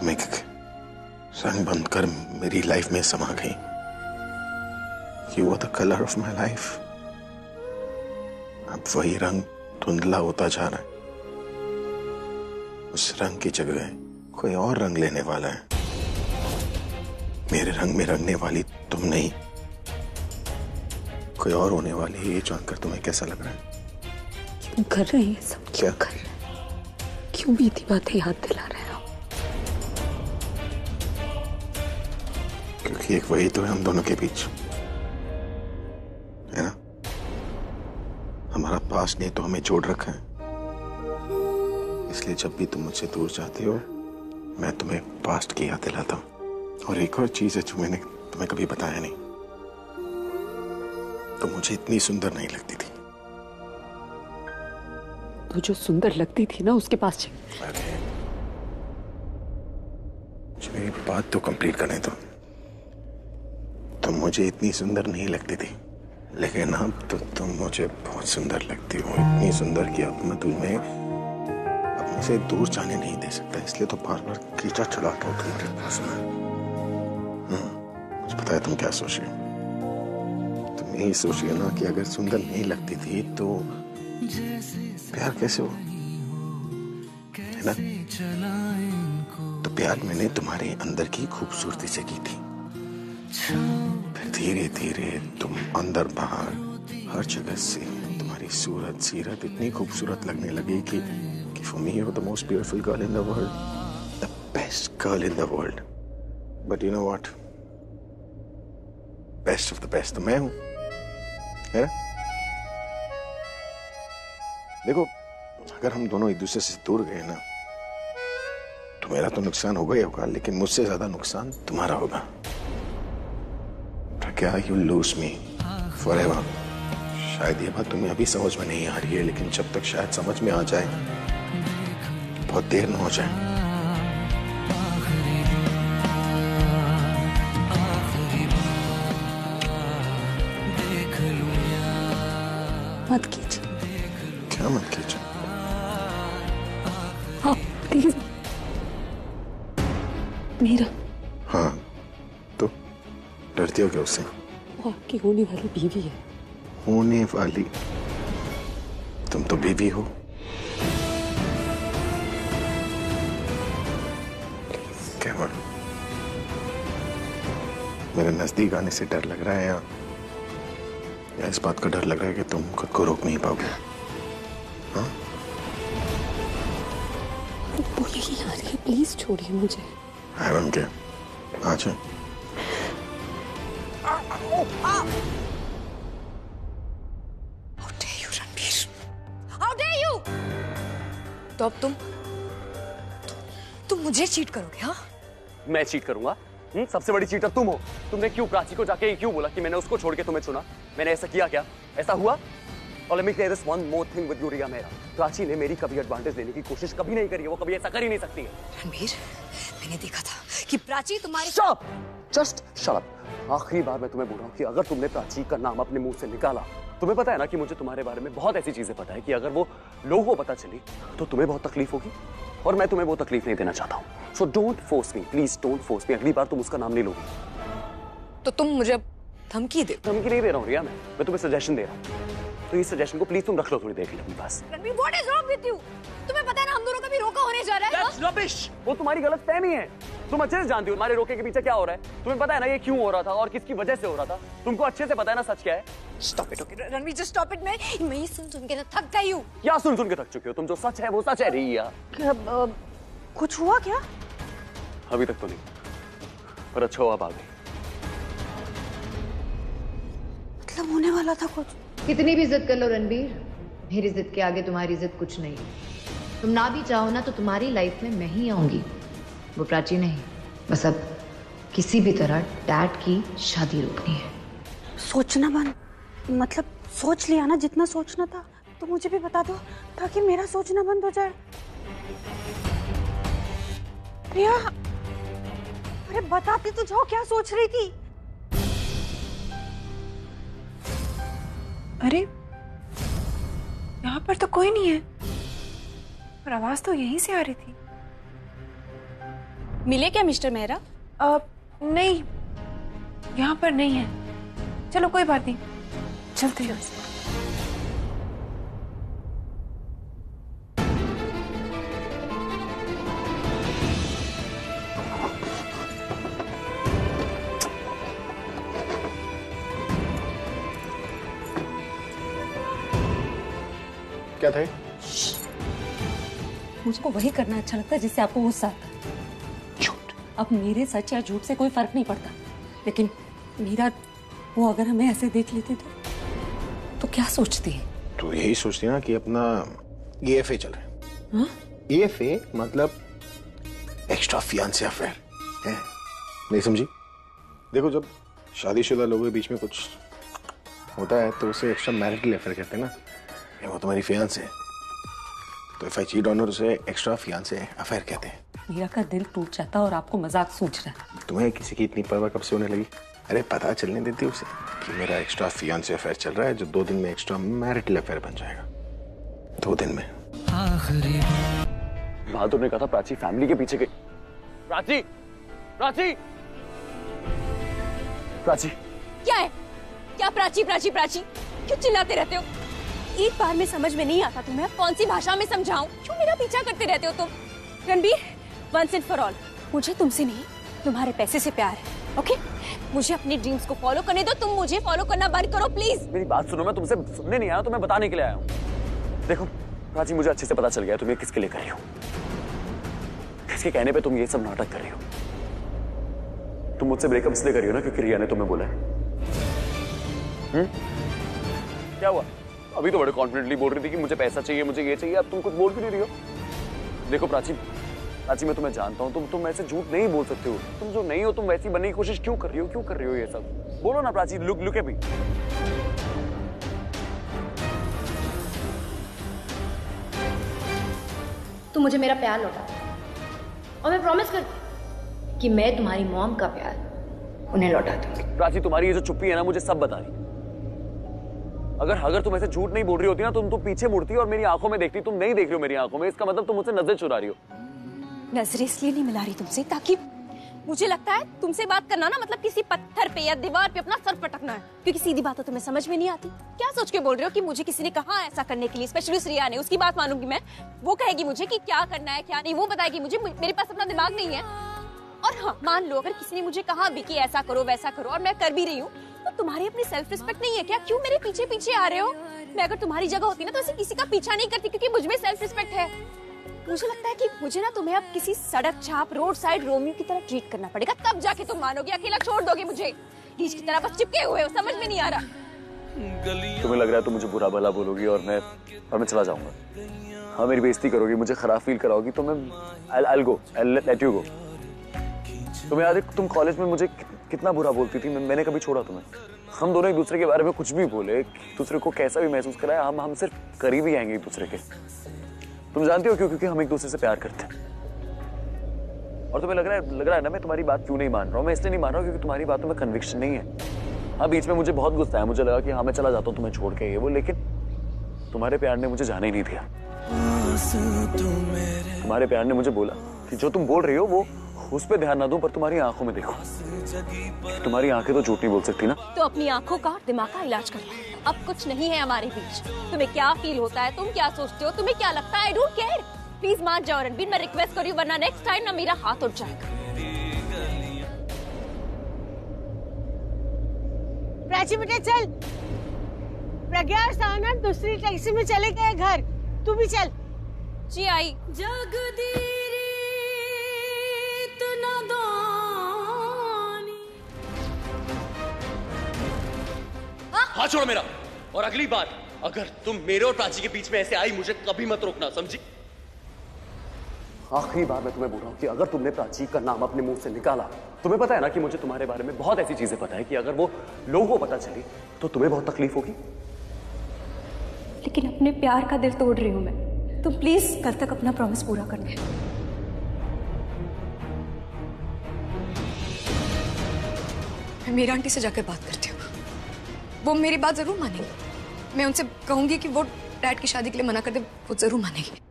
तुम एक रंग बनकर मेरी लाइफ में समा गई। You were the color of my life. अब वही रंग धुंधला होता जा रहा है। उस रंग की जगह कोई और रंग लेने वाला है। मेरे रंग में रंगने वाली तुम नहीं, कोई और होने वाली है। ये जानकर तुम्हें कैसा लग रहा है? क्यों कर रहे हैं सब? क्या कर रहे हैं? क्यों बीती बातें याद दिला रहे हैं आप? क्योंकि एक वही तो है हम दोनों के बीच, है ना? हमारा पास्ट ने तो हमें जोड़ रखा है। इसलिए जब भी तुम मुझसे दूर जाते हो, मैं तुम्हें पास्ट की याद दिलाता हूँ। और एक और चीज है जो मैंने तुम्हें कभी बताया नहीं, तो मुझे इतनी सुंदर नहीं लगती थी। तो जो सुंदर लगती थी ना, उसके पास चल। अरे मेरी बात तो कंप्लीट करने दो। तुम मुझे इतनी सुंदर नहीं लगती थी, लेकिन अब तो तुम मुझे बहुत सुंदर लगती हो। इतनी सुंदर कि अब मैं तुम्हें अपने से दूर जाने नहीं दे सकता। इसलिए तो बार बार खींचा चलाता हूँ तुम्हारे पास में। मुझे पता है तुम क्या सोच रही हो। तुम यही सोच रही हो ना कि अगर सुंदर नहीं लगती थी तो प्यार कैसे हो, है ना? तो प्यार मैंने तुम्हारे अंदर की खूबसूरती से की थी। फिर धीरे धीरे तुम अंदर बाहर हर जगह से तुम्हारी सूरत सीरत इतनी खूबसूरत लगने लगी कि for me you're the most beautiful girl in the world, the best girl in the world. But you know what? Best of the best तो मैं हूं, है ना? देखो, अगर हम दोनों एक दूसरे से दूर गए ना, तो मेरा तो नुकसान होगा ही होगा, लेकिन मुझसे ज्यादा नुकसान तुम्हारा होगा। क्या you lose me forever? शायद ये बात तुम्हें अभी समझ में नहीं आ रही है, लेकिन जब तक शायद समझ में आ जाए, बहुत देर न हो जाए। मत कीजिए। क्या मत कीजिए? हाँ प्लीज। मीरा। हाँ तो डरती हो क्या उससे? वो आपकी होने वाली बीवी है। होने वाली? तुम तो बीवी हो। क्या मेरे नजदीक आने से डर लग रहा है या इस बात का डर लग रहा है कि तुम खुद को रोक नहीं पाओगे? हाँ? वो यही आ रही है, प्लीज छोड़िए मुझे। I don't care. आ जाए। How dare you, Ranbir? How dare you? तो अब तुम मुझे चीट करोगे? हाँ? मैं चीट करूंगा? सबसे बड़ी चीटर तुम हो। तुमने क्यों प्राची को जाके क्यों बोला कि मैंने उसको छोड़ के तुम्हें चुना? मैंने ऐसा किया क्या? ऐसा हुआ? और let me clear this one more thing with you, रिया मेरा। प्राची ने मेरी कभी एडवांटेज लेने की कोशिश कभी नहीं करी है। वो कभी ऐसा कर ही नहीं सकती है। रणबीर, मैंने देखा था कि प्राची तुम्हारे Shut up! Just shut up! आखिरी बार मैं तुम्हें बोल रहा हूँ कि अगर तुमने प्राची का नाम अपने मुंह से निकाला, तुम्हें पता है ना कि मुझे तुम्हारे बारे में बहुत ऐसी चीजें पता है कि अगर वो लोगों को पता चली तो तुम्हें बहुत तकलीफ होगी, और मैं तुम्हें वो तकलीफ नहीं देना चाहता हूँ। So don't force me, please don't force me. अगली बार तुम उसका नाम नहीं लोगी। तो तुम मुझे धमकी दे? धमकी नहीं दे रहा हूँ रिया, मैं तुम्हें सजेशन दे रहा हूँ। तो इस सजेशन को प्लीज तुम रख लो थोड़ी देर के लिए अपने पास। Ranbir, what is wrong with you? तुम्हें पता है ना हम दोनों का भी रोका होने जा रहा है। That's rubbish! वो तुम्हारी गलतफहमी है। तुम अच्छे से जानती हो हमारे रोके के पीछे क्या हो रहा है। तुम्हें पता है ना ये क्यों हो रहा था और किसकी वजह से हो रहा था। तुमको अच्छे से पता है ना सच क्या है। Stop it, okay Ranbir, just stop it. मैं ये सुन के थक गई हूँ। क्या सुन के थक चुके हो तुम? जो सच है वो सच है रिया। कुछ हुआ क्या? अभी तक तो नहीं, पर अच्छा हुआ आ गई। मतलब होने वाला था कुछ। कितनी भी जिद कर लो रणबीर, मेरी जिद के आगे तुम्हारी जिद कुछ नहीं। तुम ना भी चाहो ना तो तुम्हारी लाइफ में मैं ही आऊंगी, वो प्राची नहीं। बस अब किसी भी तरह डैड की शादी रोकनी है। सोचना बंद, मतलब सोच लिया ना जितना सोचना था, तो मुझे भी बता दो ताकि मेरा सोचना बंद हो जाए। प्रिया, अरे बताती तो जाओ क्या सोच रही थी। अरे यहाँ पर तो कोई नहीं है, पर आवाज तो यहीं से आ रही थी। मिले क्या मिस्टर मेहरा? नहीं, यहाँ पर नहीं है। चलो कोई बात नहीं, चलते हैं। क्या था? मुझको वही करना अच्छा लगता है जिससे आपको गुस्सा आता है। झूठ। अब मेरे सच या झूठ से कोई फर्क नहीं पड़ता, लेकिन मीरा वो अगर हमें ऐसे देख लेते तो क्या सोचती है? तो यही सोचती है ना कि अपना EFA चल रहा है। EFA मतलब एक्स्ट्रा फियांसे अफेयर है, नहीं समझी? देखो, जब शादीशुदा लोगों के बीच में कुछ होता है तो उसे एक्स्ट्रा मैरिटल अफेयर कहते हैं ना। वो तुम्हारी फियांसे है, तो if I cheat on her उसे एक्स्ट्रा फियांसे अफेयर कहते हैं। मीरा का दिल टूट जाता और आपको मजाक सूझ रहा है। तुम्हें किसी की इतनी परवाह कब से होने लगी? अरे पता चलने देती उसे कि मेरा एक्स्ट्रा फियांसे अफेयर चल रहा है, जो 2 दिन में एक्स्ट्रा मैरिटल अफेयर बन जाएगा। 2 दिन में। बहादुर ने कहा था प्राची फैमिली के पीछे गई। प्राची, प्राची, प्राची। क्या है? क्या प्राची प्राची प्राची? क्यों चिल्लाते रहते हो? एक बार में समझ में नहीं आता तुम्हें, कौन सी भाषा में समझाऊं? क्यों मेरा पीछा करते रहते हो तुम? Ranbir, once and for all, मुझे तुमसे नहीं तुम्हारे पैसे से प्यार है, ओके? मुझे अपनी ड्रीम्स को फॉलो करने दो, तुम मुझे फॉलो करना बंद करो प्लीज। मेरी बात सुनो, मैं तुमसे सुनने नहीं आया, तुम्हें बताने के लिए आया हूँ। देखो प्राची, मुझे अच्छे से पता चल गया तुम ये किसके लिए कर रही हो। किसके कहने पे तुम ये सब नाटक कर रही हो? तुम मुझसे ब्रेकअप इसलिए कर रही हो ना क्योंकि रिया ने तुम्हें बोला है। क्या हुआ? अभी तो बड़े कॉन्फिडेंटली बोल रही थी कि मुझे पैसा चाहिए, मुझे ये चाहिए, अब तुम कुछ बोल भी नहीं रही हो। देखो प्राची, प्राची मैं तुम्हें जानता हूँ, तुम ऐसे झूठ नहीं बोल सकते हो। तुम जो नहीं हो तुम वैसी बनने की कोशिश क्यों कर रही हो? क्यों कर रही हो ये सब? बोलो ना प्राची, लुक एट मी। तुम मुझे मेरा प्यार लौटा, और मैं प्रॉमिस करती कि मैं तुम्हारी मॉम का प्यार उन्हें लौटा दूंगी। प्राची, तुम्हारी ये जो चुप्पी है ना, मुझे सब बता रही। अगर तुम ऐसे झूठ नहीं बोल रही होती ना, तुम पीछे मुड़ती और मेरी आंखों में देखती। तुम नहीं देख रही हो मेरी आंखों में, इसका मतलब तुम मुझसे नजर चुरा रही हो। नजरें इसलिए नहीं मिला रही तुमसे ताकि मुझे लगता है तुमसे बात करना ना मतलब किसी पत्थर पे या दीवार पे अपना सर पटकना है, क्योंकि सीधी बात तो तुम्हें समझ में नहीं आती। क्या सोच के बोल रहे हो कि मुझे किसी ने कहा ऐसा करने के लिए? स्पेशली रिया ने, उसकी बात मानूंगी मैं। वो कहेगी मुझे कि क्या करना है क्या नहीं, वो बताएगी मुझे। मेरे पास अपना दिमाग नहीं है। और हाँ, मान लो अगर किसी ने मुझे कहा भी कि ऐसा करो वैसा करो और मैं कर भी रही हूँ, तो तुम्हारी अपनी सेल्फ रिस्पेक्ट नहीं है क्या? क्यों मेरे पीछे पीछे आ रहे हो? मैं अगर तुम्हारी जगह होती ना तो ऐसे किसी का पीछा नहीं करती, क्योंकि मुझ में सेल्फ रिस्पेक्ट है। मुझे लगता है कि मुझे ना तुम्हें अब किसी सड़क छाप रोड साइड रोमियो की तरह ट्रीट करना पड़ेगा, तब जाके तुम मानोगे। अकेला छोड़ दोगे मुझे लीच की तरह बस चिपके हुए हो, समझ में नहीं आ रहा। तुम्हें लग रहा है तुम मुझे बुरा भला बोलोगी और मैं चला जाऊंगा। हाँ, मेरी बेइज्जती करोगी, मुझे खराब फील कराओगी, तो मैं I'll let you go। तुम्हें याद है तुम कॉलेज में मुझे कितना बुरा बोलती थी? मैंने कभी छोड़ा तुम्हें? हम दोनों एक दूसरे के बारे में कुछ भी बोले, एक दूसरे को कैसा भी महसूस कराया, हम सिर्फ करीब ही आएंगे एक दूसरे के। तुम जानती हो क्यों? क्योंकि हम एक दूसरे से प्यार करते हैं। और तुम्हें लग रहा है ना मैं तुम्हारी बात क्यों नहीं मान रहा हूँ? मैं इसलिए नहीं मान रहा हूँ क्योंकि तुम्हारी बातों में कन्विक्शन नहीं है। हाँ, बीच में मुझे बहुत गुस्सा है, मुझे लगा कि हाँ मैं चला जाता हूँ तुम्हें छोड़ के, ये वो, लेकिन तुम्हारे प्यार ने मुझे जाने ही नहीं दिया। तुम्हारे प्यार ने मुझे बोला कि जो तुम बोल रही हो वो उस पे ध्यान ना दूं, पर तुम्हारी आंखों में देखो। तुम्हारी आंखें तो झूठ नहीं बोल सकती ना। तो अपनी आंखों का दिमाग का इलाज कर लो। अब कुछ नहीं है हमारे बीच। तुम्हें क्या फील होता है, तुम क्या सोचते हो, तुम्हें क्या लगता है, आई डोंट केयर। प्लीज मान जाओ रणबीर, मैं रिक्वेस्ट कर रही हूँ, वरना नेक्स्ट टाइम ना मेरा हाथ उठ जाएगा। प्राची बेटा चल, प्रज्ञा और सानंद दूसरी टैक्सी में चले गए घर, तू भी चल। जी आई। हाथ छोड़ो मेरा। और अगली बार अगर तुम मेरे और प्राची के बीच में ऐसे आई, मुझे कभी मत रोकना, समझी? आखिरी बार मैं तुम्हें बोल रहा हूँ कि अगर तुमने प्राची का नाम अपने मुंह से निकाला, तुम्हें पता है ना कि मुझे तुम्हारे बारे में बहुत ऐसी चीजें पता है कि अगर वो लोगों को पता चली तो तुम्हें बहुत तकलीफ होगी। लेकिन अपने प्यार का दिल तोड़ रही हूँ मैं। तुम प्लीज कल तक अपना प्रॉमिस पूरा कर दे। मैं मेरी आंटी से जाकर बात करती हूँ, वो मेरी बात जरूर मानेंगी। मैं उनसे कहूंगी कि वो डैड की शादी के लिए मना कर दे, वो जरूर मानेगी।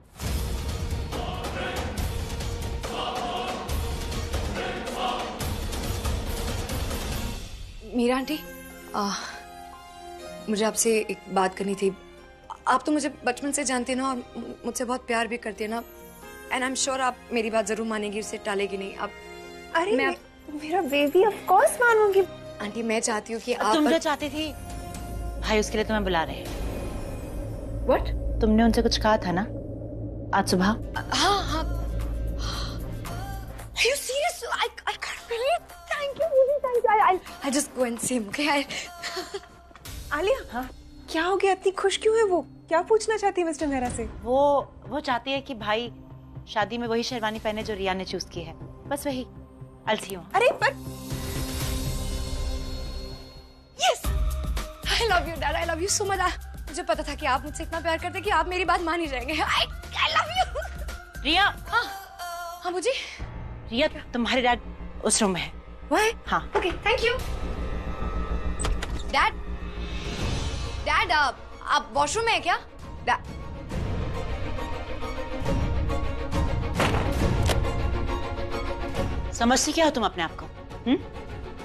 मीरा आंटी, मुझे आपसे एक बात करनी थी। आप तो मुझे बचपन से जानते ना और मुझसे बहुत प्यार भी करते ना, एंड आई एम श्योर आप मेरी बात जरूर मानेंगी, उसे टालेगी नहीं। आप अरे मेरा बेबी, ऑफ कोर्स मानूंगी। आंटी मैं चाहती हूँ कि आप तुम जो चाहती थी भाई उसके लिए तुम्हें बुला रहे हैं। व्हाट? तुमने उनसे कुछ कहा था ना आज सुबह? हाँ हाँ। Are you serious? I can't believe. Thank you, really, thank you. I'll just go and see him, okay? Alia, हाँ? क्या हो गया? इतनी खुश क्यों है वो? क्या पूछना चाहती है मिस्टर मेहरा से? वो चाहती है कि भाई शादी में वही शेरवानी पहने जो रिया ने चूज की है, बस वही। I'll see you. अरे पर Yes, I love you, Dad. I love you so much. मुझे पता था कि आप मुझसे इतना प्यार करते कि आप मेरी बात मान ही जाएंगे। I love you. रिया, हाँ मुझे। रिया, तुम्हारे डैड उस रूम में है। Why? हाँ। Okay, thank you. Dad, आप वॉशरूम में है क्या? समझती क्या हो तुम अपने आप को?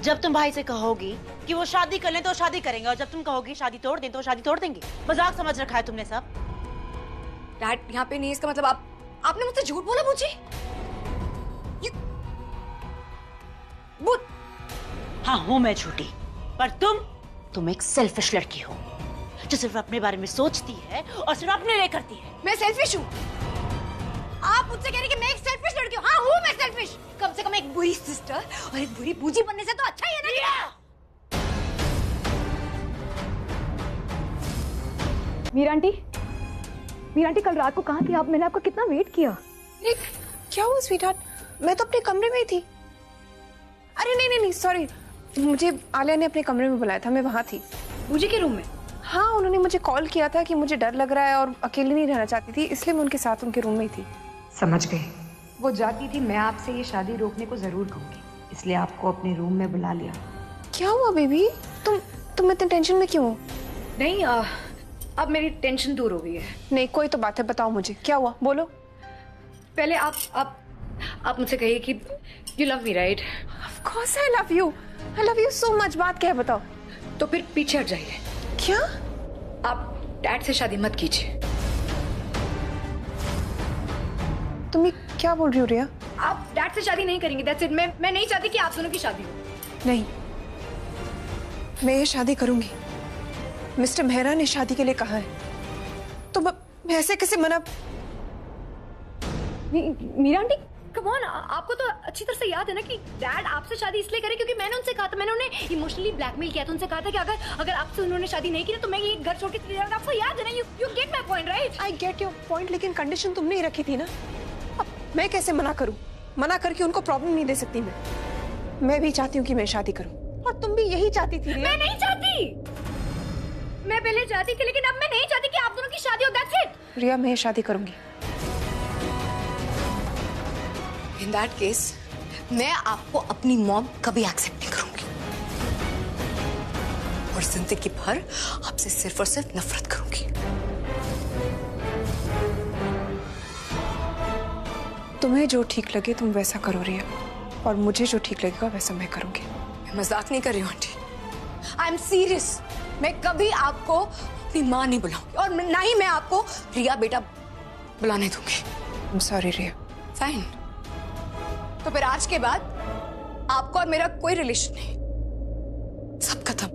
जब तुम भाई से कहोगी कि वो शादी कर लें तो शादी करेंगे, और जब तुम कहोगी शादी तोड़ दें तो शादी तोड़ देंगे। मजाक समझ रखा है तुमने सब। डैड यहाँ पे नहीं, इसका मतलब आपने मुझसे झूठ बोला मुझे? हाँ हूँ मैं झूठी, पर तुम एक सेल्फिश लड़की हो जो सिर्फ अपने बारे में सोचती है और सिर्फ अपने लिए करती है। मैं सेल्फिश हूँ? आप मुझसे कह रही कि मैं एक सेल्फिश लड़की हूँ? हाँ हूँ मैं सेल्फिश। कम से कम एक बुरी सिस्टर और एक बुरी बूजी बनने से तो अच्छा ही है ना। मीरा आंटी कल रात को कहाँ थी आप? मैंने आपका कितना वेट किया। क्या हुआ स्वीटहार्ट? मैं तो अपने कमरे में ही थी। अरे नहीं सॉरी, मुझे आलिया ने अपने कमरे में बुलाया था, मैं वहाँ थी। बूजी के रूम में? हाँ, उन्होंने मुझे कॉल किया था कि मुझे डर लग रहा है और अकेली नहीं रहना चाहती थी, इसलिए मैं उनके साथ उनके रूम में ही थी। समझ गए। वो जाती थी मैं आपसे ये शादी रोकने को जरूर कहूंगी, इसलिए आपको अपने रूम में बुला लिया। क्या हुआ बेबी? तुम इतने टेंशन में क्यों हो? नहीं, अब मेरी टेंशन दूर हो गई है। नहीं, कोई तो बात है, बताओ मुझे क्या हुआ, बोलो। पहले आप मुझसे कहिए कि you love me, right? Of course I love you. I love you so much. बात क्या है बताओ। तो फिर पीछे हट जाइए। क्या? आप डैड से शादी मत कीजिए। तुम ये क्या बोल रही हो रिया? आप डैड से शादी नहीं करेंगे, that's it। मैं नहीं चाहती कि आप दोनों की शादी हो। नहीं, मैं ये शादी करूंगी। मिस्टर मेहरा ने शादी के लिए कहा है, तो मैं ऐसे कैसे मना? मीरा आंटी, कम ऑन, आपको तो अच्छी तरह से याद है ना कि डैड आपसे शादी इसलिए करे क्योंकि मैंने उनसे कहा था, मैंने उन्हें इमोशनली ब्लैकमेल किया था। उनसे कहा था कि अगर आपसे उन्होंने शादी नहीं की तो मैं ये घर छोड़ के चली जाऊंगा। आपको याद है ना? You get my point, right? I get your point, लेकिन कंडीशन तुमने ही रखी थी ना। अब मैं कैसे मना करूं? मना करके उनको प्रॉब्लम नहीं दे सकती मैं भी चाहती हूँ कि मैं शादी करूं, और तुम भी यही चाहती थी। मैं नहीं चाहती। मैं पहले चाहती थी, लेकिन अब मैं नहीं चाहती कि आप दोनों की शादी हो। That's it. रिया, मैं ये शादी करूंगी। In that case, मैं आपको अपनी मॉम कभी एक्सेप्ट नहीं करूंगी और जिंदगी भर आपसे सिर्फ और सिर्फ नफरत करूंगी। तुम्हें जो ठीक लगे तुम वैसा करो रिया, और मुझे जो ठीक लगेगा वैसा मैं करूंगी। मैं मजाक नहीं कर रही हूँ आंटी, आई एम सीरियस। मैं कभी आपको अपनी माँ नहीं बुलाऊंगी और ना ही मैं आपको रिया बेटा बुलाने दूंगी। I'm sorry Riya. फाइन, तो फिर आज के बाद आपको और मेरा कोई रिलेशन नहीं, सब खत्म।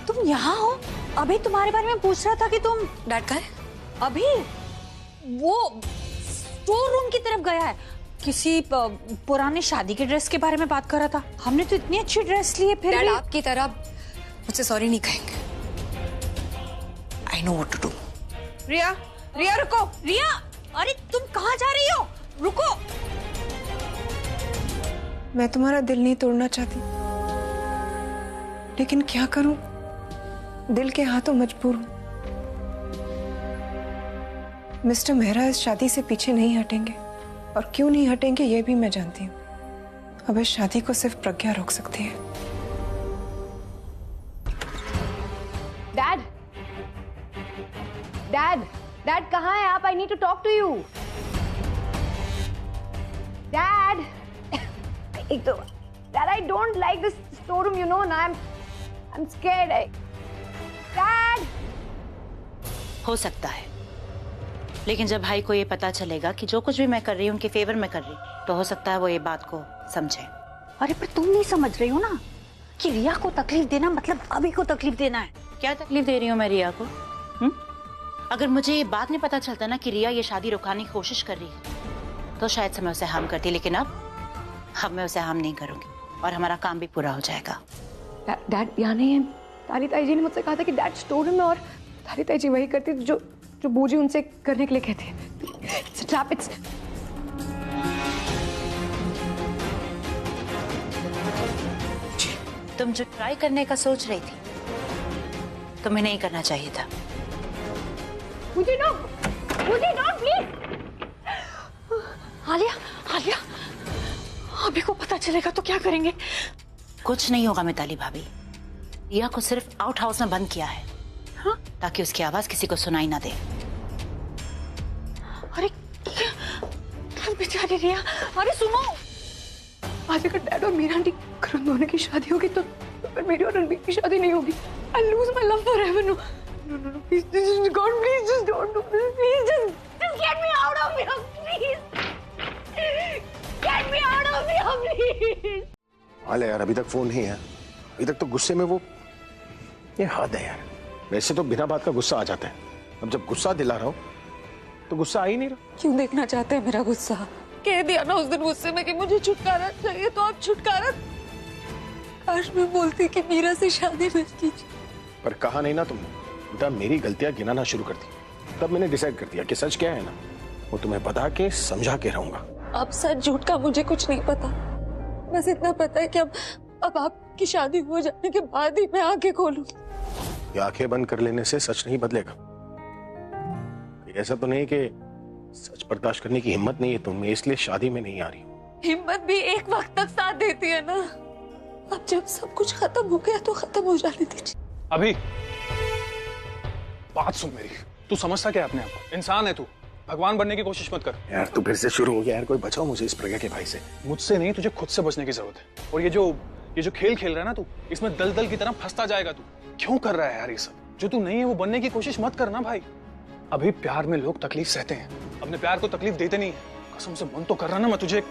तुम यहाँ हो? अभी तुम्हारे बारे में पूछ रहा था कि तुम। डैड का है? अभी वो स्टोर रूम की तरफ गया है, किसी पुरानी शादी के ड्रेस के बारे में बात कर रहा था। हमने तो इतनी अच्छी ड्रेस ली है, फिर डैड आपकी तरह मुझसे सॉरी नहीं कहेंगे। I know what to do. Riya, Riya रुको। रिया, अरे तुम कहाँ जा रही हो? रुको। मैं तुम्हारा दिल नहीं तोड़ना चाहती, लेकिन क्या करूं, दिल के हाथों मजबूर हूं। मिस्टर मेहरा इस शादी से पीछे नहीं हटेंगे, और क्यों नहीं हटेंगे ये भी मैं जानती हूँ। अब इस शादी को सिर्फ प्रज्ञा रोक सकती है। डैड, डैड, डैड कहाँ है आप? I need to talk to you. Dad, एक तो Dad, I don't like this storeroom, you know, and I'm scared. Dad! हो सकता है, लेकिन जब भाई को ये पता चलेगा कि जो कुछ भी मैं कर रही हूँ उनके फेवर में कर रही, तो हो सकता है वो ये बात को समझे। अरे पर तुम नहीं समझ रही हो ना कि रिया को तकलीफ देना मतलब अभी को तकलीफ देना है। क्या तकलीफ दे रही हूँ मैं रिया को? अगर मुझे ये बात नहीं पता चलता ना कि रिया ये शादी रुकाने की कोशिश कर रही है, तो शायद से मैं उसे हार्म करती, लेकिन अब मैं उसे हार्म नहीं करूंगी और हमारा काम भी पूरा हो जाएगा। डैड यहाँ नहीं है। तारी ताई जी ने मुझसे कहा था कि डैड स्टोर रूम में, और तारी ताई जी वही करती जो बूजी उनसे करने के लिए कहते हैं। It's a trap, it's... तुम जो ट्राई करने का सोच रही थी, तुम्हें नहीं करना चाहिए था। मुझे नो प्लीज। आलिया अभी को पता चलेगा तो क्या करेंगे? कुछ नहीं होगा मिताली भाभी। रिया को सिर्फ आउट हाउस में बंद किया है, हाँ? ताकि उसकी आवाज किसी को सुनाई ना दे। अरे बेचारी रिया, अरे सुनो, आज अगर डैड और मीरा आंटी करण दोनों की शादी होगी तो फिर मेरी और रणबीर की शादी नहीं होगी। I'll lose my love forever. No, please, God, please, just don't do this. Please, just get me out of here, please. Get me out of here, please. हाले यार, अभी तक फोन नहीं है। अभी तक तो गुस्से में वो, ये हद है यार। वैसे तो बिना बात का गुस्सा आ जाता है, अब जब गुस्सा दिला रहा हो तो गुस्सा आ ही नहीं रहा। क्यों देखना चाहते हैं मेरा गुस्सा? कह दिया ना उस दिन गुस्से में कि मुझे छुटकारा चाहिए, तो आप छुटकारा। काश मैं बोलती कि मीरा से शादी मत कीजिए। पर कहा नहीं ना तुमने, उल्टा मेरी गलतियां गिनाना शुरू कर दी। तब मैंने डिसाइड कर दिया कि सच क्या है ना, वो तुम्हें बता के समझा के रहूंगा। अब सच झूठ का मुझे कुछ नहीं पता, बस इतना पता है कि अब आपकी शादी हो जाने के बाद ही मैं आंखें खोलूंगी। ये आंखें बंद कर लेने से सच नहीं बदलेगा। ऐसा तो नहीं कि सच बर्दाश्त करने की हिम्मत नहीं है तुम्हें, इसलिए शादी में नहीं आ रही हूँ। हिम्मत भी एक वक्त तक साथ देती है ना। अब जब सब कुछ खत्म हो गया तो खत्म हो जाने दीजिए। अभी बात सुन मेरी, तू समझता क्या अपने आप को? इंसान है तू, भगवान बनने की कोशिश मत कर। यार तू फिर से शुरू हो गया यार, कोई बचाओ मुझे इस प्रज्ञा के भाई से। मुझसे नहीं, तुझे खुद से बचने की जरूरत है। और ये जो खेल खेल रहा है ना तू, इसमें दलदल की तरह फंसता जाएगा। तू क्यों कर रहा है यार ये सब? जो तू नहीं है वो बनने की कोशिश मत करना भाई। अभी प्यार में लोग तकलीफ सहते हैं, अपने प्यार को तकलीफ देते नहीं है। कसम से मन तो कर रहा ना मैं तुझे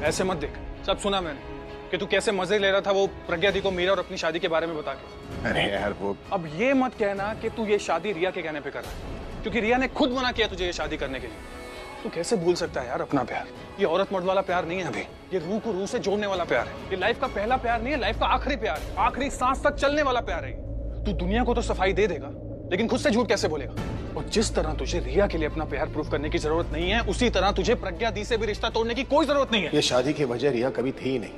ऐसे मत देख। सब सुना मैंने कि तू कैसे मजे ले रहा था वो प्रज्ञा दी को मीरा और अपनी शादी के बारे में बता के। अरे यार वो, अब ये मत कहना कि तू ये शादी रिया के कहने पे कर रहा है, क्योंकि रिया ने खुद मना किया तुझे ये शादी करने के लिए। तू कैसे भूल सकता है यार अपना प्यार? ये औरत मर्द वाला प्यार नहीं है अभी, ये रूह को रूह से जोड़ने वाला प्यार है। ये लाइफ का पहला प्यार नहीं है, लाइफ का आखिरी प्यार है, आखिरी सांस तक चलने वाला प्यार है। तू दुनिया को तो सफाई दे देगा, लेकिन खुद से झूठ कैसे बोलेगा? और जिस तरह तुझे रिया के लिए अपना प्यार प्रूफ करने की जरूरत नहीं है, उसी तरह तुझे प्रज्ञा दी से भी रिश्ता तोड़ने की कोई जरूरत नहीं है। ये शादी की वजह रिया कभी थी ही नहीं।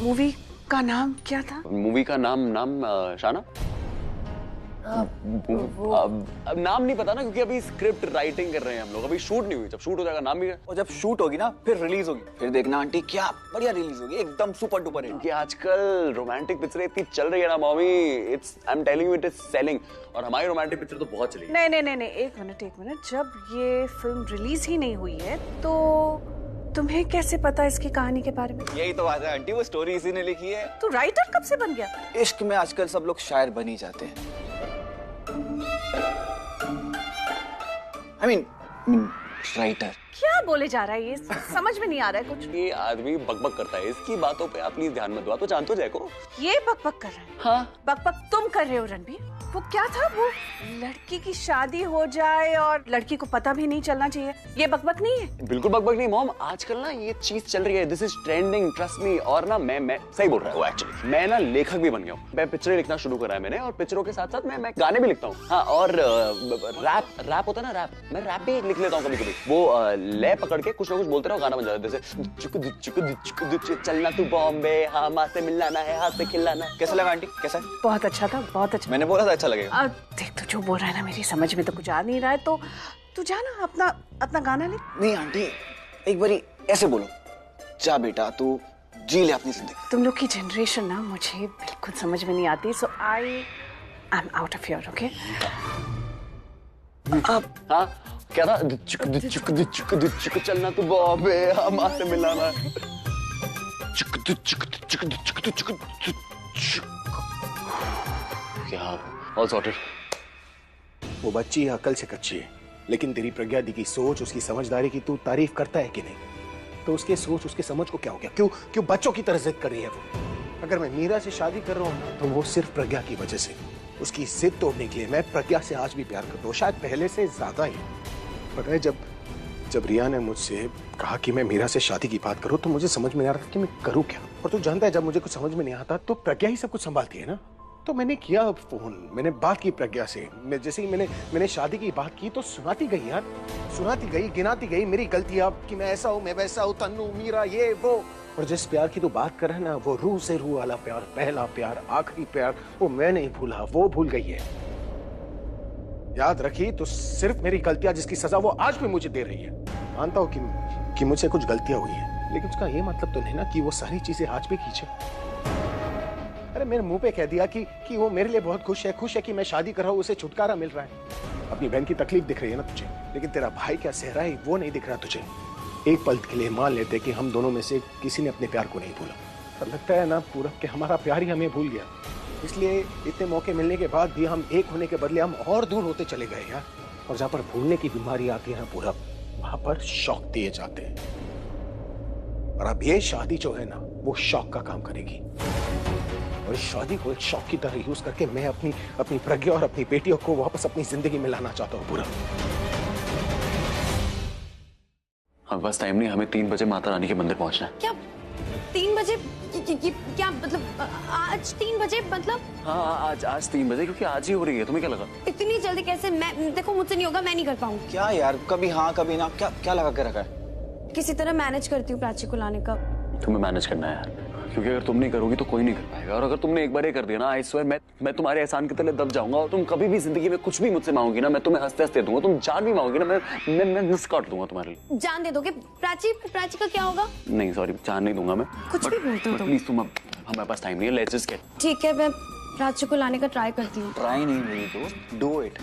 मूवी का नाम क्या था? मूवी का नाम शाना। अब नाम नहीं पता ना, क्योंकि अभी स्क्रिप्ट राइटिंग कर रहे हैं हम लोग, अभी शूट नहीं हुई। जब शूट हो जाएगा नाम भी। और जब शूट होगी ना फिर रिलीज होगी, फिर देखना आंटी क्या बढ़िया रिलीज होगी, एकदम सुपर डुपर हिट। कि आजकल रोमांटिक पिक्चर इतनी चल रही है ना mommy, it's I am telling you it is selling. और हमारी रोमांटिक पिक्चर तो बहुत चली। नहीं, एक मिनट, जब ये फिल्म रिलीज ही नहीं हुई है तो तुम्हें कैसे पता इसकी कहानी के बारे में? यही तो बात है आंटी, वो स्टोरी इसी ने लिखी है। तू राइटर कब से बन गया? इश्क में आजकल सब लोग शायर बन ही जाते हैं। I mean, writer. क्या बोले जा रहा है ये? समझ में नहीं आ रहा है कुछ। ये आदमी बकबक करता है, इसकी बातों पे आप प्लीज ध्यान मत दो। आप तो जानते हो जय को। ये बकबक कर रहा है? हाँ। बकबक तुम कर रहे हो रणबीर। वो क्या था, वो लड़की की शादी हो जाए और लड़की को पता भी नहीं चलना चाहिए, ये बकबक नहीं है? बिल्कुल बकबक नहीं मॉम, आजकल ना ये चीज चल रही है, this is trending, trust me. और ना मैं सही बोल रहा हूँ एक्चुअली, मैं ना लेखक भी बन गया हूँ। मैं पिक्चरें लिखना शुरू करा है मैंने, और पिक्चरों के साथ साथ मैं गाने भी लिखता हूँ। हाँ, और रैप होता है ना, रैप मैं रैप भी लिख लेता हूँ कभी कभी। वो लय पकड़ के कुछ ना कुछ बोलते रहो, गाना बन जाता है। जैसे चलना तू बॉम्बे, हाँ माँ से मिलाना है, हाथ से खिलाना। कैसा लगा आंटी? कैसा? बहुत अच्छा था, बहुत अच्छा। मैंने बोला था अच्छा लगेगा। देख तू जो बोल रहा है ना, मेरी समझ में तो कुछ आ नहीं रहा है, तो तू जा ना अपना गाना ले। नहीं आंटी, एक बारी ऐसे बोलो, जा बेटा तू जी ले अपनी जिंदगी। तुम लोग की जनरेशन ना मुझे बिल्कुल समझ में नहीं आती, so I am out of your, okay? हाँ क्या था? चलना तू बॉबे, हम से मिलाना। क्या ऑल सॉर्टेड। वो बच्ची अकल से कच्ची है, लेकिन तेरी प्रज्ञा दी की सोच, उसकी समझदारी की तू तारीफ करता है कि नहीं? तो उसके सोच, उसके समझ को क्या हो गया? क्यों बच्चों की तरह जिद कर रही है वो? अगर मैं मीरा से शादी कर रहा हूँ तो वो सिर्फ प्रज्ञा की वजह से। उसकी जिद तोड़ने के लिए मैं प्रज्ञा से आज भी प्यार करता हूँ, शायद पहले से ज्यादा ही। पता है, जब रिया ने मुझसे कहा कि मैं मीरा से शादी की बात करूं तो मुझे समझ में नहीं आ रहा था कि मैं करूं क्या। और तू जानता है, जब मुझे कुछ समझ में नहीं आता तो प्रज्ञा ही सब कुछ संभालती है ना। तो मैंने किया फोन, मैंने बात की प्रज्ञा से। मैं जैसे ही मैंने शादी की बात की तो सुनाती गई यार, सुनाती गई, गिनाती गई मेरी गलतियां कि मैं ऐसा हूं, मैं वैसा हूं, तन्नू, मीरा, ये वो। और जिस प्यार की तू बात कर रहा है ना, वो रूह से रूह वाला प्यार, पहला प्यार, आखिरी प्यार, वो मैं नहीं भूला, वो भूल गई है। याद रखी तो सिर्फ मेरी गलतियां जिसकी सजा वो आज भी मुझे दे रही है। मानता हूं कि मुझसे कुछ गलतियां हुई हैं, लेकिन उसका ये मतलब तो नहीं ना कि वो सारी चीजें आज भी खींचे। अरे मेरे मुंह पे कह दिया कि वो मेरे लिए बहुत खुश है कि मैं शादी कर रहा हूं, उसे छुटकारा मिल रहा है। अपनी बहन की तकलीफ दिख रही है ना तुझे, लेकिन तेरा भाई क्या सह रहा है वो नहीं दिख रहा तुझे। एक पल के लिए मान लेते कि हम दोनों में से किसी ने अपने प्यार को नहीं भूला, पर लगता है ना पूरब के हमारा प्यार ही हमें भूल गया। इसलिए इतने मौके मिलने के बाद भी हम एक होने के बदले हम और दूर होते चले गए यार। और जहां पर भूलने की बीमारी आती है ना पूरब, वहां पर शौक दिए जाते हैं। और अब ये शादी जो है ना, वो शौक का काम करेगी। और इस शादी को एक शौक की तरह यूज करके मैं अपनी प्रज्ञा और अपनी बेटियों को वापस अपनी जिंदगी में लाना चाहता हूँ पूरब। हमें बस टाइम नहीं, हमें 3 बजे माता रानी के मंदिर पहुंचना है। क्या 3 बजे? क्या मतलब आज 3 बजे मतलब? हाँ आज 3 बजे, क्योंकि आज ही हो रही है। तुम्हें क्या लगा इतनी जल्दी कैसे? मैं देखो, मुझसे नहीं होगा, मैं नहीं कर पाऊंगी। क्या यार, कभी हाँ कभी ना, क्या लगा के रखा है? किसी तरह मैनेज करती हूँ प्राची को लाने का। तुम्हें मैनेज करना है यार, क्योंकि अगर तुम नहीं करोगी तो कोई नहीं कर पाएगा। और अगर तुमने एक बार ये कर दिया ना, आई स्वेयर मैं तुम्हारे एहसान के तले दब जाऊंगा। और तुम कभी भी जिंदगी में कुछ भी मुझसे मांगोगी ना, मैं तुम्हें हंसते हंसते दूंगा। तुम जान भी मांगोगी ना, मैं नस काट दूंगा तुम्हारे लिए। जान दे दोगे? प्राची का क्या होगा? नहीं सॉरी, जान नहीं दूंगा मैं। कुछ भी बोलते हो तुम। प्लीज तुम, अब हमारे पास टाइम नहीं है, लेट्स जस्ट गेट। ठीक है, मैं प्राची को लाने का ट्राई करती हूँ। ट्राई नहीं मेरी दोस्त, डू इट।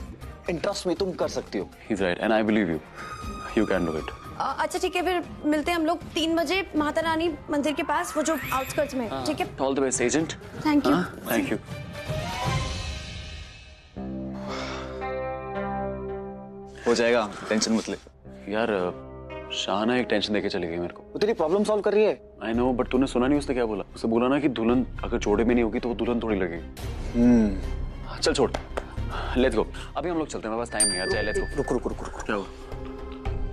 इंटरेस्ट में तुम कर सकती हो। He is right and I believe you, you can do it. अच्छा ठीक है, फिर मिलते हैं हम लोग 3 बजे माता रानी मंदिर के पास, वो जो आउटस्कर्ट्स में। ठीक है, all the best agent. Thank you. Thank you. हो जाएगा, टेंशन मत ले यार। शाहना एक टेंशन देके चली गई मेरे को। वो तेरी प्रॉब्लम सॉल्व कर रही है। आई नो, बट तूने सुना नहीं उसने क्या बोला? उसे बोला ना कि दुल्हन अगर जोड़े में नहीं होगी तो वो दुल्हन थोड़ी लगेगी। चल छोड़, लेट्स गो। अभी हम लोग चलते हैं, मेरे पास टाइम नहीं यार। Let's go. रुक।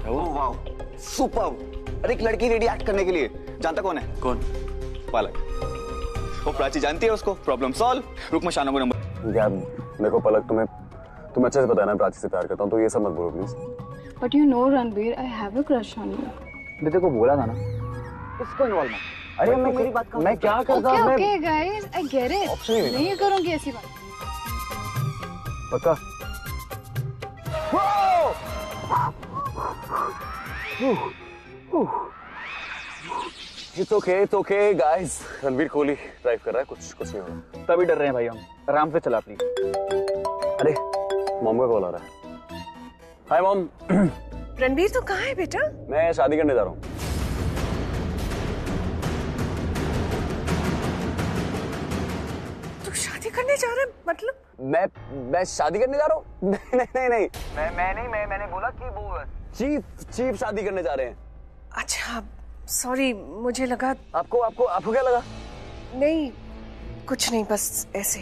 क्या हुआ? Wow, superb. अरे एक लड़की रेडी एक्ट करने के लिए, जानता कौन है? कौन? पलक। वो प्राची जानती है उसको। Problem solve. रुक, मैं शाना को नंबर। यार देखो पलक, तुम्हें अच्छे से पता है ना प्राची से प्यार करता हूँ, तो ये सब मत बोलो please. But you know Ranbir, I have a crush on you. मैं तेरे को बोला था ना, इसको इन्वॉल्व मत। अरे मैं मेरी बात मैं क्या करता हूँ? Okay guys, I get it. नहीं करूंगी ऐसी बात। पक्का? It's okay guys। Ranbir Kohli drive कर रहा है, कुछ नहीं होगा। तभी डर रहे हैं भाई हम। आराम से चला प्लीज। अरे मॉम का कॉल आ रहा है। Hi mom. रणबीर तो कहाँ है बेटा? मैं शादी करने जा रहा हूँ। तू शादी करने जा रहा है? मतलब मैं शादी करने जा रहा हूँ? नहीं मैंने बोला कि वो चीफ शादी करने जा रहे हैं। अच्छा सॉरी, मुझे लगा। आपको क्या लगा? नहीं कुछ नहीं, बस ऐसे।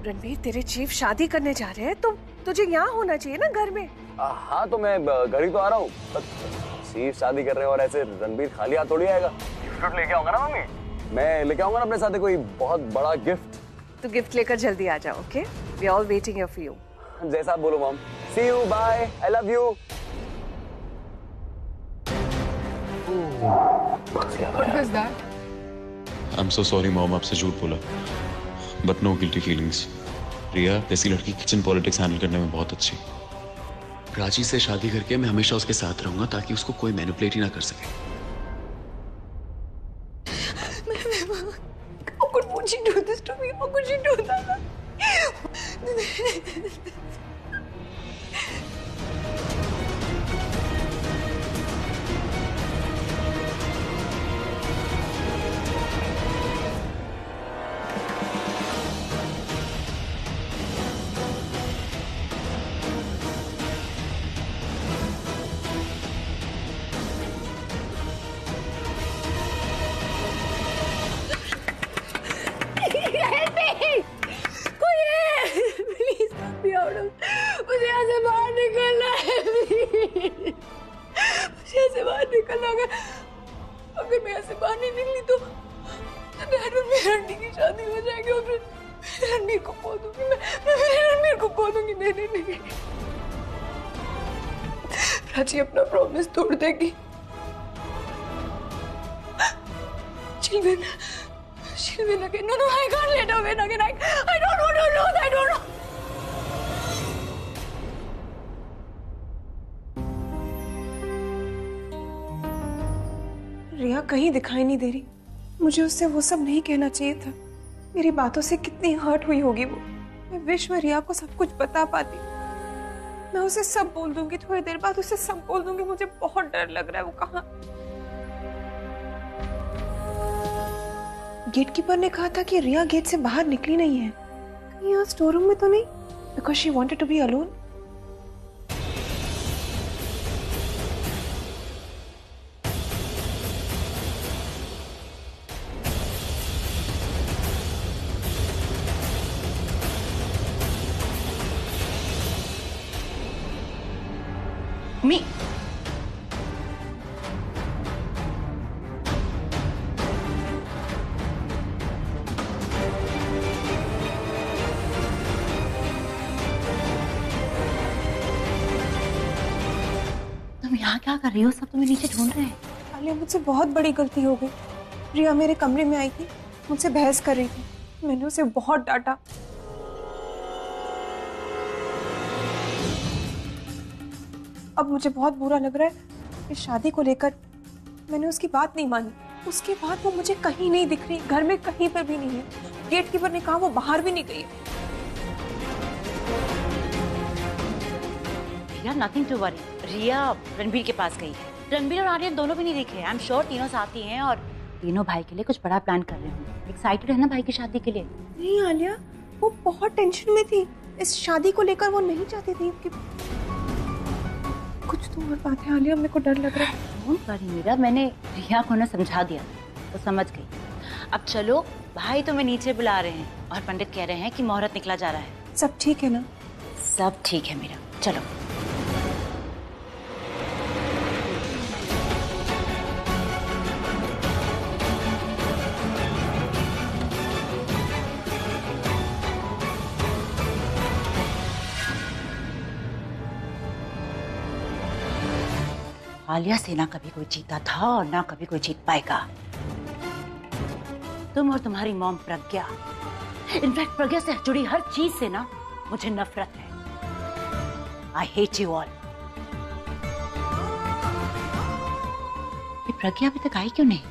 रणबीर, तेरे चीफ शादी करने जा रहे हैं तो तुझे यहाँ होना चाहिए ना, घर में। हाँ तो मैं घर ही तो आ रहा हूँ। चीफ शादी कर रहे हैं और ऐसे रणबीर खाली हाथ थोड़ी आएगा। गिफ्ट लेके आऊंगा ना मम्मी। मैं लेके आऊंगा ना अपने साथ कोई बहुत बड़ा गिफ्ट। तू गिफ्ट लेकर जल्दी आ जाओ, okay? We are all waiting here for you. जैसा आप बोलो mom. See you, bye, I love you. I'm so sorry mom, आपसे झूठ बोला। But no guilty feelings। रिया जैसी लड़की किचन पॉलिटिक्स हैंडल करने में बहुत अच्छी। प्राची से शादी करके मैं हमेशा उसके साथ रहूंगा ताकि उसको कोई मैनिपुलेट ही ना कर सके। How could she do this to me? How could she do that? Ranbir की शादी हो जाएगी और फिर रणबीर को खो दूंगी मैं रणबीर को खो दूंगी। नहीं नहीं नहीं, प्राची अपना प्रॉमिस तोड़ देगी। She'll win again. No, I can't let her win again. I don't want to lose. I don't know. रिया कहीं दिखाई नहीं दे रही। मुझे उससे वो सब नहीं कहना चाहिए था। मेरी बातों से कितनी हर्ट हुई होगी वो। मैं विश में रिया को सब कुछ बता पाती। मैं उसे सब बोल दूंगी, थोड़ी देर बाद उसे सब बोल दूंगी। मुझे बहुत डर लग रहा है। वो कहाँ? गेटकीपर ने कहा था कि रिया गेट से बाहर निकली नहीं है। कहीं यहाँ स्टोर रूम में तो नहीं? Because she wanted to be alone. मी यहाँ क्या कर रही हो? सब तुम्हें नीचे ढूंढ रहे हैं। आलिया, मुझसे बहुत बड़ी गलती हो गई। रिया मेरे कमरे में आई थी, मुझसे बहस कर रही थी। मैंने उसे बहुत डांटा। अब मुझे बहुत बुरा लग रहा है। इस शादी को लेकर मैंने उसकी बात नहीं मानी। उसके बाद वो मुझे कहीं नहीं दिख रही, घर में कहीं पर भी नहीं है। गेटकीपर ने कहा वो बाहर भी नहीं गई है। Nothing to worry. Riya Ranbir के पास गई है। रणबीर और आर्यन दोनों भी नहीं दिखे। आई एम श्योर तीनों साथ ही हैं और तीनों भाई के लिए कुछ बड़ा प्लान कर रहे होंगे। एक्साइटेड है ना भाई की शादी के लिए? नहीं आलिया, वो बहुत टेंशन में थी। इस शादी को लेकर वो नहीं चाहती थी कि कुछ तो और बात है। आलिया, मेरे को डर लग रहा है। डोंट वरी मीरा, मैंने रिया को ना समझा दिया, वो समझ गई। अब चलो, भाई तुम्हें नीचे बुला रहे हैं और पंडित कह रहे हैं कि मुहूर्त निकला जा रहा है। सब ठीक है ना? सब ठीक है मीरा, चलो। आलिया से ना कभी कोई जीता था और ना कभी कोई जीत पाएगा। तुम और तुम्हारी मॉम प्रज्ञा, इनफैक्ट प्रज्ञा से जुड़ी हर चीज से ना मुझे नफरत है। I hate you all. ये प्रज्ञा अभी तक आई क्यों नहीं?